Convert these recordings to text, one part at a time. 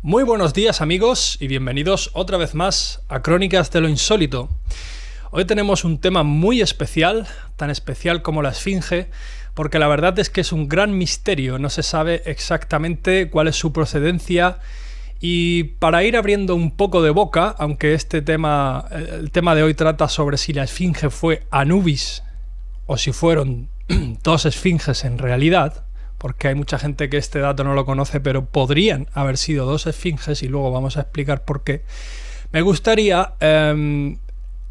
Muy buenos días amigos y bienvenidos otra vez más a Crónicas de lo Insólito. Hoy tenemos un tema muy especial, tan especial como la Esfinge, porque la verdad es que es un gran misterio, no se sabe exactamente cuál es su procedencia. Y para ir abriendo un poco de boca, aunque el tema de hoy trata sobre si la Esfinge fue Anubis o si fueron dos esfinges en realidad, porque hay mucha gente que este dato no lo conoce, pero podrían haber sido dos esfinges y luego vamos a explicar por qué. Me gustaría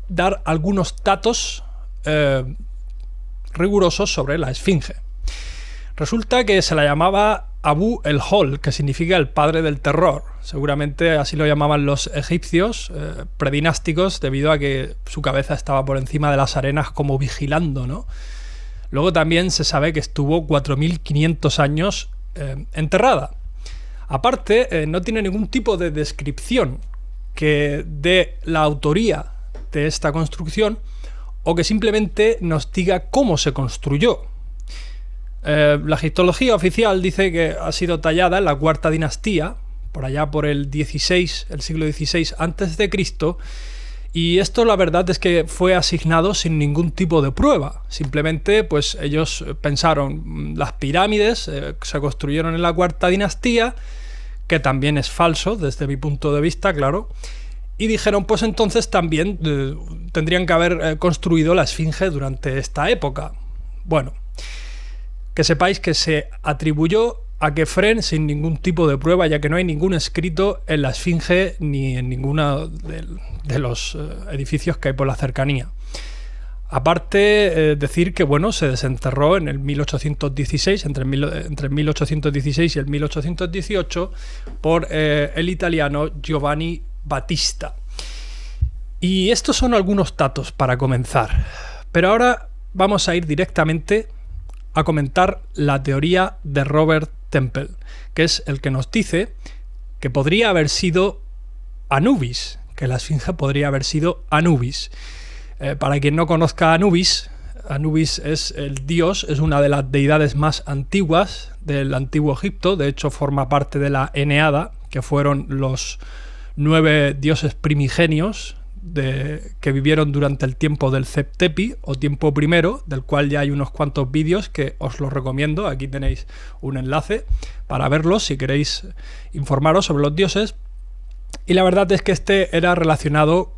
dar algunos datos rigurosos sobre la Esfinge. Resulta que se la llamaba Abu el-Hol, que significa el padre del terror. Seguramente así lo llamaban los egipcios predinásticos, debido a que su cabeza estaba por encima de las arenas como vigilando, ¿no? Luego también se sabe que estuvo 4.500 años enterrada. Aparte, no tiene ningún tipo de descripción que dé la autoría de esta construcción o que simplemente nos diga cómo se construyó. La egiptología oficial dice que ha sido tallada en la cuarta dinastía, por allá por el siglo XVI a.C., y esto la verdad es que fue asignado sin ningún tipo de prueba. Simplemente pues ellos pensaron, las pirámides se construyeron en la cuarta dinastía, que también es falso desde mi punto de vista, claro, y dijeron pues entonces también tendrían que haber construido la Esfinge durante esta época. Bueno, que sepáis que se atribuyó a Kefren sin ningún tipo de prueba, ya que no hay ningún escrito en la Esfinge ni en ninguno de los edificios que hay por la cercanía. Aparte, decir que bueno, se desenterró en el 1816, entre el 1816 y el 1818, por el italiano Giovanni Battista. Y estos son algunos datos para comenzar. Pero ahora vamos a ir directamente a comentar la teoría de Robert Temple, que es el que nos dice que podría haber sido Anubis, que la Esfinge podría haber sido Anubis. Para quien no conozca a Anubis, Anubis es el dios, es una de las deidades más antiguas del antiguo Egipto. De hecho forma parte de la Eneada, que fueron los 9 dioses primigenios que vivieron durante el tiempo del Zep-Tepi o tiempo primero, del cual ya hay unos cuantos vídeos que os los recomiendo. Aquí tenéis un enlace para verlos si queréis informaros sobre los dioses. Y la verdad es que este era relacionado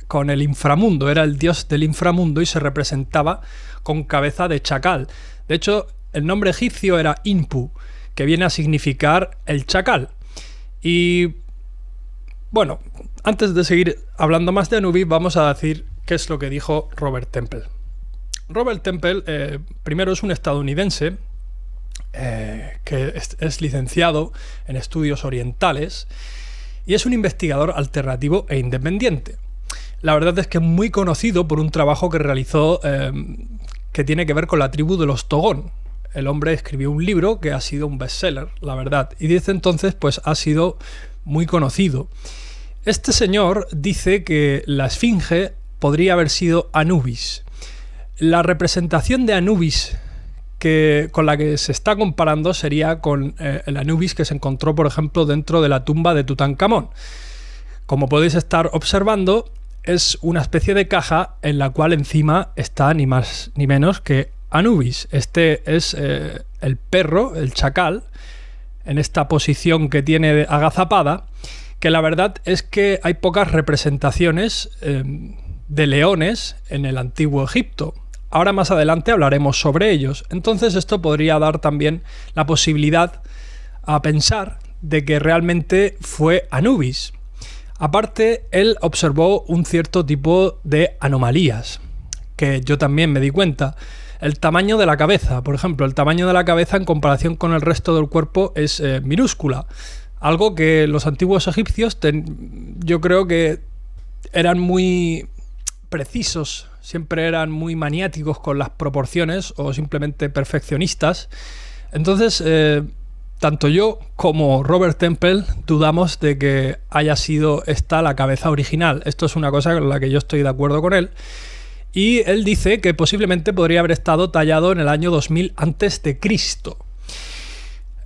con el inframundo, era el dios del inframundo y se representaba con cabeza de chacal. De hecho, el nombre egipcio era Inpu, que viene a significar el chacal. Y bueno, antes de seguir hablando más de Anubis, vamos a decir qué es lo que dijo Robert Temple. Robert Temple, primero, es un estadounidense que es licenciado en estudios orientales y es un investigador alternativo e independiente. La verdad es que es muy conocido por un trabajo que realizó que tiene que ver con la tribu de los Togón. El hombre escribió un libro que ha sido un bestseller, la verdad, y desde entonces pues ha sido muy conocido. Este señor dice que la Esfinge podría haber sido Anubis. La representación de Anubis con la que se está comparando sería con el Anubis que se encontró, por ejemplo, dentro de la tumba de Tutankamón. Como podéis estar observando, es una especie de caja en la cual encima está ni más ni menos que Anubis. Este es el perro, el chacal, en esta posición que tiene agazapada, que la verdad es que hay pocas representaciones de leones en el antiguo Egipto. Ahora más adelante hablaremos sobre ellos. Entonces esto podría dar también la posibilidad a pensar de que realmente fue Anubis. Aparte, él observó un cierto tipo de anomalías, que yo también me di cuenta. El tamaño de la cabeza, por ejemplo, el tamaño de la cabeza en comparación con el resto del cuerpo es minúscula. Algo que los antiguos egipcios yo creo que eran muy precisos, siempre eran muy maniáticos con las proporciones o simplemente perfeccionistas. Entonces, tanto yo como Robert Temple dudamos de que haya sido esta la cabeza original. Esto es una cosa con la que yo estoy de acuerdo con él. Y él dice que posiblemente podría haber estado tallado en el año 2000 a.C.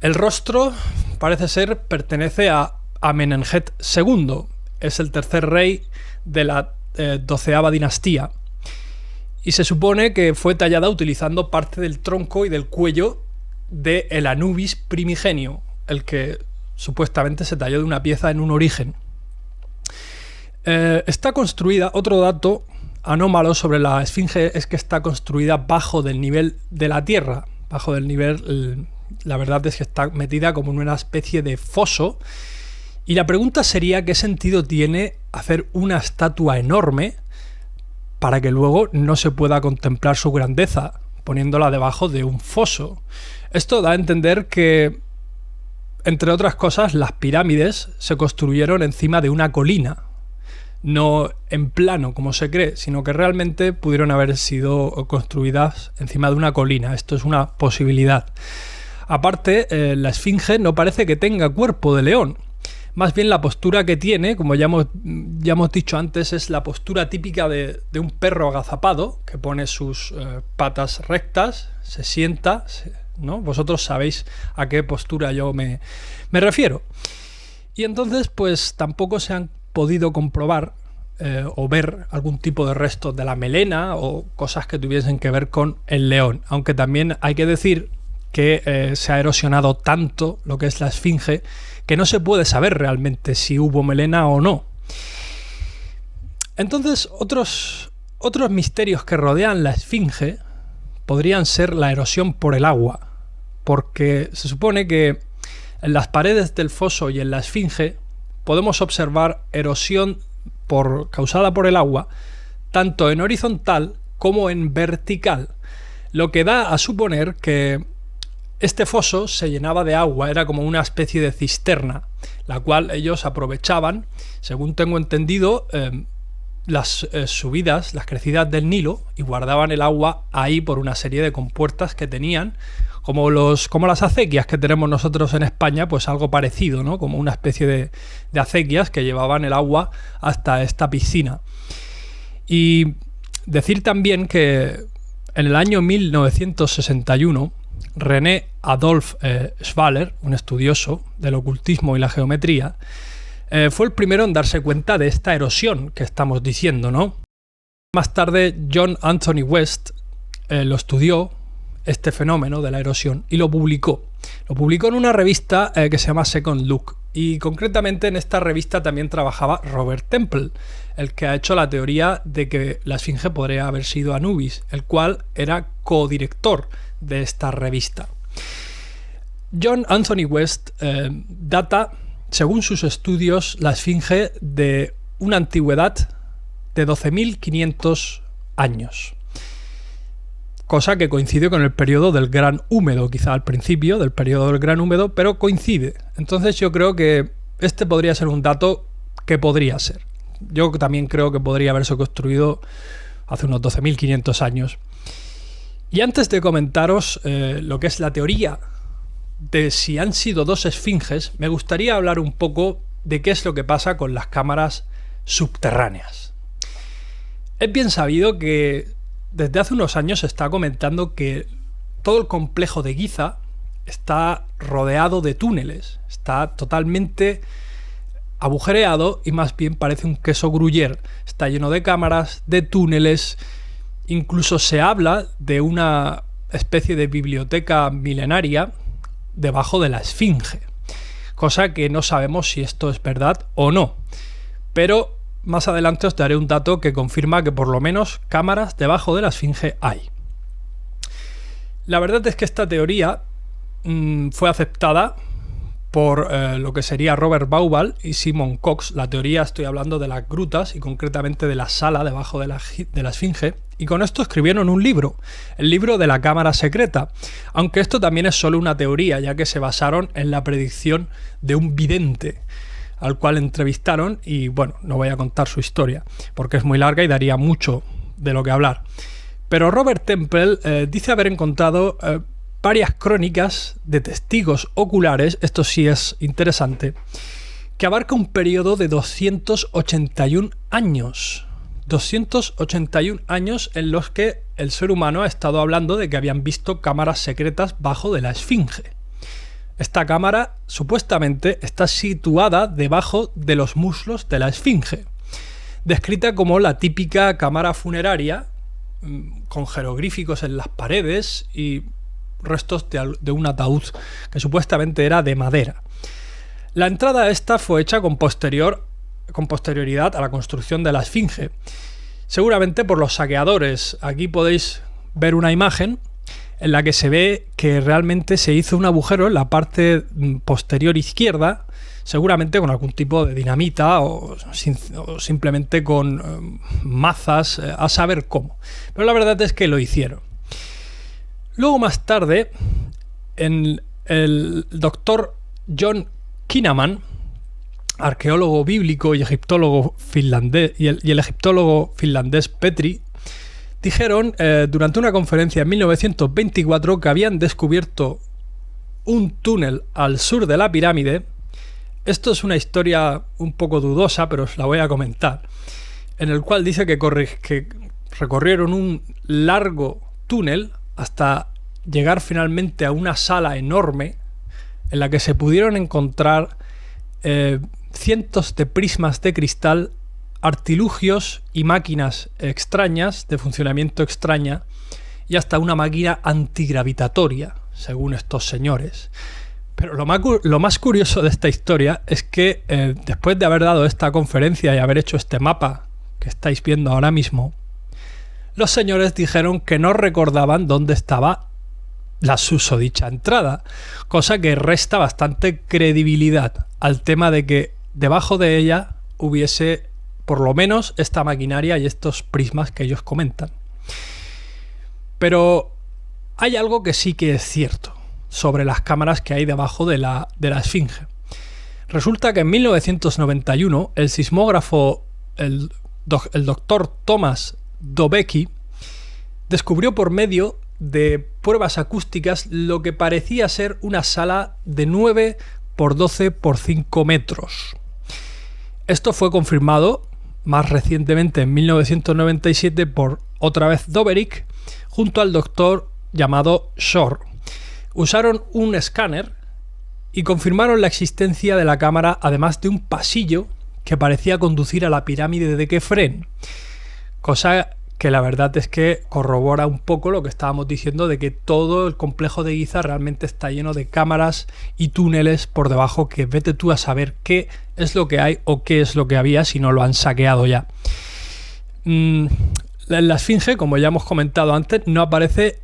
El rostro, parece ser, pertenece a Amenemhet II. Es el tercer rey de la 12ª dinastía. Y se supone que fue tallada utilizando parte del tronco y del cuello de el Anubis primigenio, el que supuestamente se talló de una pieza en un origen. Está construida, otro dato anómalo sobre la esfinge es que está construida bajo del nivel de la tierra. Bajo del nivel, la verdad es que está metida como en una especie de foso. Y la pregunta sería qué sentido tiene hacer una estatua enorme para que luego no se pueda contemplar su grandeza, poniéndola debajo de un foso. Esto da a entender que, entre otras cosas, las pirámides se construyeron encima de una colina, no en plano, como se cree, sino que realmente pudieron haber sido construidas encima de una colina. Esto es una posibilidad. Aparte, la esfinge no parece que tenga cuerpo de león. Más bien la postura que tiene, como ya hemos dicho antes, es la postura típica de un perro agazapado, que pone sus patas rectas, se sienta, ¿no? Vosotros sabéis a qué postura yo me refiero. Y entonces, pues tampoco se han podido comprobar o ver algún tipo de restos de la melena o cosas que tuviesen que ver con el león. Aunque también hay que decir que se ha erosionado tanto lo que es la esfinge que no se puede saber realmente si hubo melena o no. Entonces, otros misterios que rodean la esfinge podrían ser la erosión por el agua, porque se supone que en las paredes del foso y en la esfinge podemos observar erosión causada por el agua, tanto en horizontal como en vertical, lo que da a suponer que este foso se llenaba de agua, era como una especie de cisterna, la cual ellos aprovechaban, según tengo entendido, las subidas, las crecidas del Nilo, y guardaban el agua ahí por una serie de compuertas que tenían, como las acequias que tenemos nosotros en España, pues algo parecido, ¿no? Como una especie de acequias que llevaban el agua hasta esta piscina. Y decir también que en el año 1961, René Adolphe Schwaller, un estudioso del ocultismo y la geometría, fue el primero en darse cuenta de esta erosión que estamos diciendo, ¿no? Más tarde, John Anthony West lo estudió, este fenómeno de la erosión, y lo publicó. Lo publicó en una revista que se llama Second Look. Y concretamente en esta revista también trabajaba Robert Temple, el que ha hecho la teoría de que la esfinge podría haber sido Anubis, el cual era codirector de esta revista. John Anthony West data, según sus estudios, la esfinge de una antigüedad de 12.500 años. Cosa que coincide con el periodo del Gran Húmedo, quizá al principio del periodo del Gran Húmedo, pero coincide. Entonces yo creo que este podría ser un dato que podría ser. Yo también creo que podría haberse construido hace unos 12.500 años. Y antes de comentaros lo que es la teoría de si han sido dos esfinges, me gustaría hablar un poco de qué es lo que pasa con las cámaras subterráneas. Es bien sabido que desde hace unos años se está comentando que todo el complejo de Giza está rodeado de túneles, está totalmente agujereado y más bien parece un queso gruyère. Está lleno de cámaras, de túneles, incluso se habla de una especie de biblioteca milenaria debajo de la esfinge, cosa que no sabemos si esto es verdad o no, pero más adelante os daré un dato que confirma que por lo menos cámaras debajo de la esfinge hay. La verdad es que esta teoría fue aceptada por lo que sería Robert Bauval y Simon Cox. La teoría, estoy hablando de las grutas y concretamente de la sala debajo de la esfinge, y con esto escribieron un libro, el libro de la cámara secreta, aunque esto también es solo una teoría, ya que se basaron en la predicción de un vidente al cual entrevistaron, y bueno, no voy a contar su historia porque es muy larga y daría mucho de lo que hablar. Pero Robert Temple dice haber encontrado varias crónicas de testigos oculares, esto sí es interesante, que abarca un periodo de 281 años. 281 años en los que el ser humano ha estado hablando de que habían visto cámaras secretas bajo de la esfinge. Esta cámara supuestamente está situada debajo de los muslos de la esfinge, descrita como la típica cámara funeraria, con jeroglíficos en las paredes y restos de un ataúd que supuestamente era de madera. La entrada a esta fue hecha con posterioridad a la construcción de la esfinge, seguramente por los saqueadores. Aquí podéis ver una imagen en la que se ve que realmente se hizo un agujero en la parte posterior izquierda, seguramente con algún tipo de dinamita o simplemente con mazas, a saber cómo. Pero la verdad es que lo hicieron. Luego, más tarde, el doctor John Kinnaman, arqueólogo bíblico y egiptólogo finlandés, y el egiptólogo finlandés Petri, dijeron durante una conferencia en 1924 que habían descubierto un túnel al sur de la pirámide. Esto es una historia un poco dudosa, pero os la voy a comentar, en el cual dice que recorrieron un largo túnel hasta llegar finalmente a una sala enorme en la que se pudieron encontrar cientos de prismas de cristal, artilugios y máquinas extrañas, de funcionamiento extraña, y hasta una máquina antigravitatoria, según estos señores. Pero lo más curioso de esta historia es que después de haber dado esta conferencia y haber hecho este mapa que estáis viendo ahora mismo, los señores dijeron que no recordaban dónde estaba la susodicha entrada, cosa que resta bastante credibilidad al tema de que debajo de ella hubiese por lo menos esta maquinaria y estos prismas que ellos comentan. Pero hay algo que sí que es cierto sobre las cámaras que hay debajo de la esfinge. Resulta que en 1991 el sismógrafo, el doctor Thomas Dobecki, descubrió por medio de pruebas acústicas lo que parecía ser una sala de 9 por 12 por 5 metros. Esto fue confirmado más recientemente en 1997 por otra vez Doberick junto al doctor llamado Shore. Usaron un escáner y confirmaron la existencia de la cámara, además de un pasillo que parecía conducir a la pirámide de Kefren, cosa que la verdad es que corrobora un poco lo que estábamos diciendo de que todo el complejo de Giza realmente está lleno de cámaras y túneles por debajo, que vete tú a saber qué es lo que hay o qué es lo que había si no lo han saqueado ya. En la esfinge, como ya hemos comentado antes, no aparece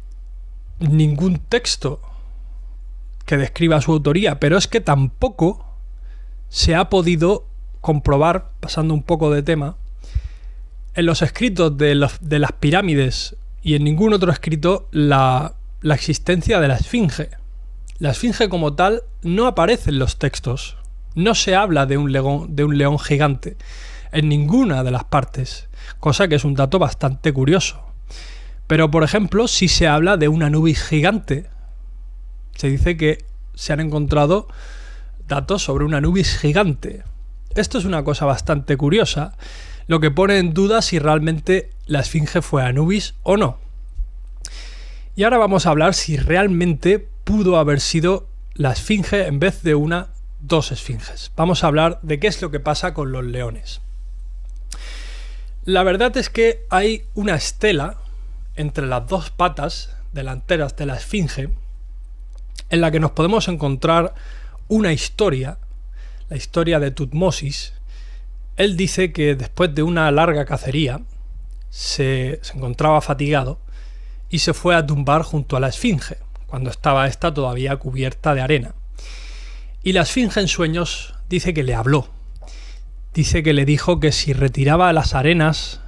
ningún texto que describa su autoría, pero es que tampoco se ha podido comprobar, pasando un poco de tema, en los escritos de las pirámides y en ningún otro escrito la existencia de la esfinge. La esfinge como tal no aparece en los textos. No se habla de un león gigante en ninguna de las partes, cosa que es un dato bastante curioso. Pero, por ejemplo, sí se habla de un Anubis gigante. Se dice que se han encontrado datos sobre un Anubis gigante. Esto es una cosa bastante curiosa, lo que pone en duda si realmente la esfinge fue Anubis o no. Y ahora vamos a hablar si realmente pudo haber sido la esfinge en vez de dos esfinges. Vamos a hablar de qué es lo que pasa con los leones. La verdad es que hay una estela entre las dos patas delanteras de la esfinge en la que nos podemos encontrar una historia, la historia de Tutmosis. Él dice que después de una larga cacería se encontraba fatigado y se fue a tumbar junto a la esfinge, cuando estaba esta todavía cubierta de arena. Y la esfinge en sueños dice que le habló. Dice que le dijo que si retiraba las arenas,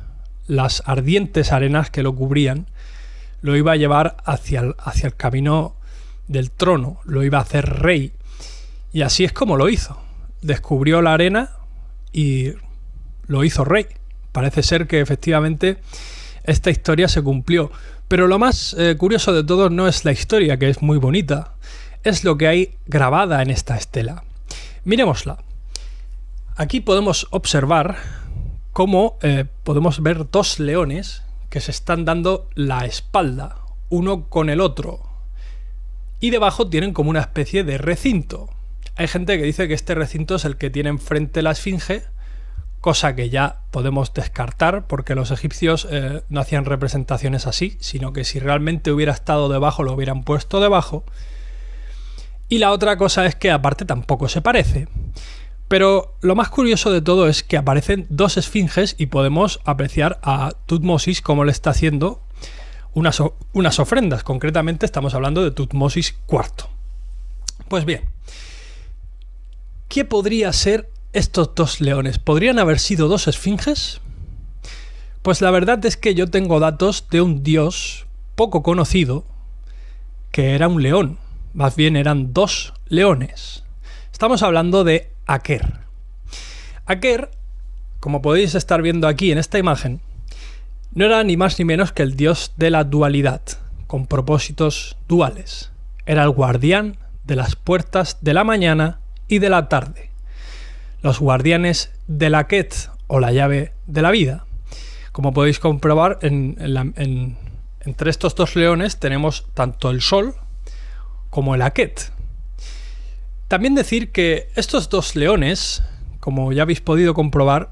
las ardientes arenas que lo cubrían, lo iba a llevar hacia el camino del trono, lo iba a hacer rey. Y así es como lo hizo. Descubrió la arena y lo hizo rey. Parece ser que efectivamente esta historia se cumplió. Pero lo más curioso de todo no es la historia, que es muy bonita, es lo que hay grabada en esta estela. Miremosla. Aquí podemos observar cómo podemos ver dos leones que se están dando la espalda, uno con el otro. y debajo tienen como una especie de recinto. Hay gente que dice que este recinto es el que tiene enfrente la esfinge, cosa que ya podemos descartar porque los egipcios no hacían representaciones así, sino que si realmente hubiera estado debajo lo hubieran puesto debajo. Y la otra cosa es que aparte tampoco se parece. Pero lo más curioso de todo es que aparecen dos esfinges y podemos apreciar a Tutmosis cómo le está haciendo unas ofrendas. Concretamente estamos hablando de Tutmosis IV. Pues bien, ¿qué podría ser estos dos leones? ¿Podrían haber sido dos esfinges? Pues la verdad es que yo tengo datos de un dios poco conocido que era un león. Más bien eran dos leones. Estamos hablando de Aker. Aker, como podéis estar viendo aquí en esta imagen, no era ni más ni menos que el dios de la dualidad, con propósitos duales. Era el guardián de las puertas de la mañana y de la tarde. Los guardianes de la Ket, o la llave de la vida. Como podéis comprobar, entre estos dos leones tenemos tanto el sol como el Aket. También decir que estos dos leones, como ya habéis podido comprobar,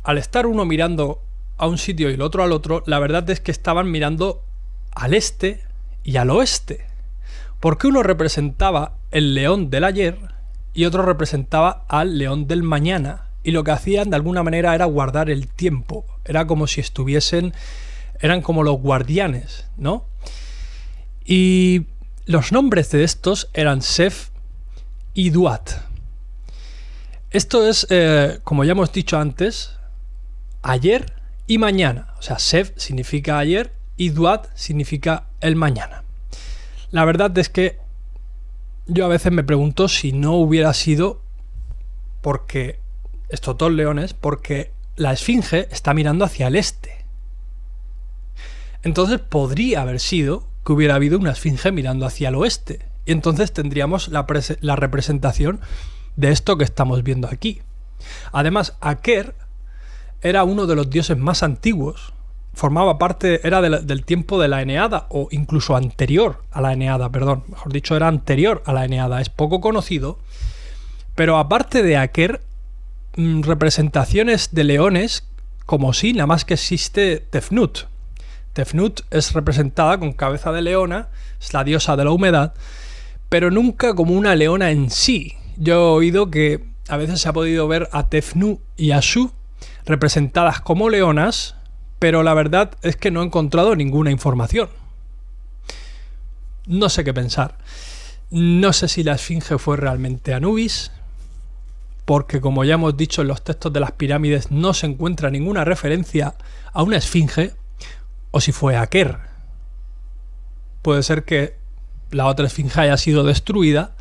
al estar uno mirando a un sitio y el otro al otro, la verdad es que estaban mirando al este y al oeste, porque uno representaba el león del ayer y otro representaba al león del mañana, y lo que hacían de alguna manera era guardar el tiempo. Era como si eran como los guardianes, ¿no? Y los nombres de estos eran Sef y Duat. Esto es, como ya hemos dicho antes, ayer y mañana. O sea, Sef significa ayer y Duat significa el mañana. La verdad es que yo a veces me pregunto si no hubiera sido porque estos dos leones, porque la esfinge está mirando hacia el este. Entonces podría haber sido que hubiera habido una esfinge mirando hacia el oeste. Y entonces tendríamos la representación de esto que estamos viendo aquí. Además, Aker era uno de los dioses más antiguos. Formaba parte, era del tiempo de la Eneada, o incluso anterior a la Eneada, perdón. Mejor dicho, era anterior a la Eneada. Es poco conocido. Pero aparte de Aker, representaciones de leones, como si nada más que existe Tefnut. Tefnut es representada con cabeza de leona, es la diosa de la humedad, pero nunca como una leona en sí. Yo he oído que a veces se ha podido ver a Tefnut y a Shu representadas como leonas, pero la verdad es que no he encontrado ninguna información. No sé qué pensar. No sé si la esfinge fue realmente Anubis, porque como ya hemos dicho en los textos de las pirámides no se encuentra ninguna referencia a una esfinge, o si fue Aker. Puede ser que la otra esfinge haya sido destruida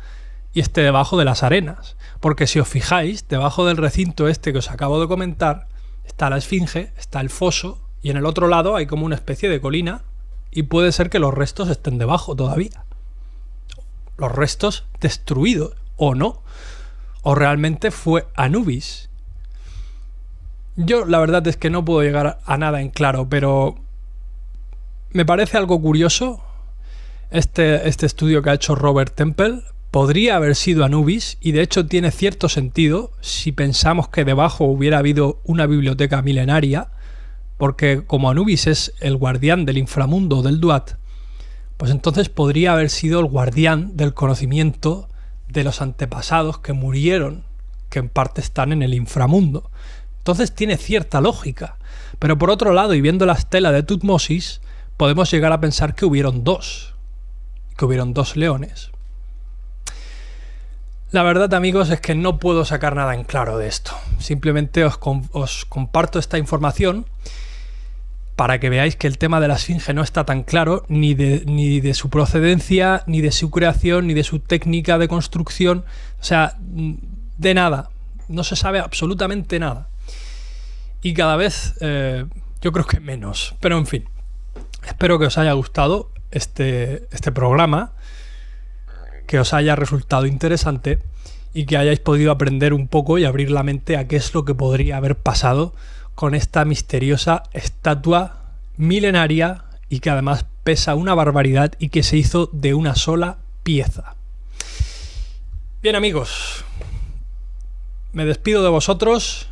y esté debajo de las arenas, porque si os fijáis, debajo del recinto este que os acabo de comentar está la esfinge, está el foso, y en el otro lado hay como una especie de colina, y puede ser que los restos estén debajo todavía. Los restos destruidos, o no, o realmente fue Anubis. Yo la verdad es que no puedo llegar a nada en claro, pero me parece algo curioso este estudio que ha hecho Robert Temple. Podría haber sido Anubis, y de hecho tiene cierto sentido si pensamos que debajo hubiera habido una biblioteca milenaria, porque como Anubis es el guardián del inframundo del Duat, pues entonces podría haber sido el guardián del conocimiento de los antepasados que murieron, que en parte están en el inframundo. Entonces tiene cierta lógica, pero por otro lado, y viendo la estela de Tutmosis, podemos llegar a pensar que hubieron dos leones. La verdad, amigos, es que no puedo sacar nada en claro de esto. Simplemente os comparto esta información para que veáis que el tema de la esfinge no está tan claro, ni de su procedencia, ni de su creación, ni de su técnica de construcción. O sea, de nada. No se sabe absolutamente nada. Y cada vez yo creo que menos. Pero en fin, espero que os haya gustado este programa, que os haya resultado interesante y que hayáis podido aprender un poco y abrir la mente a qué es lo que podría haber pasado con esta misteriosa estatua milenaria y que además pesa una barbaridad y que se hizo de una sola pieza. Bien, amigos, me despido de vosotros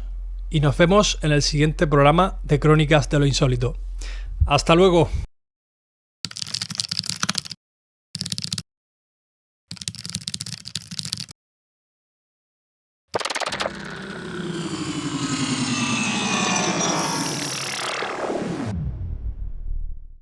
y nos vemos en el siguiente programa de Crónicas de lo Insólito. Hasta luego.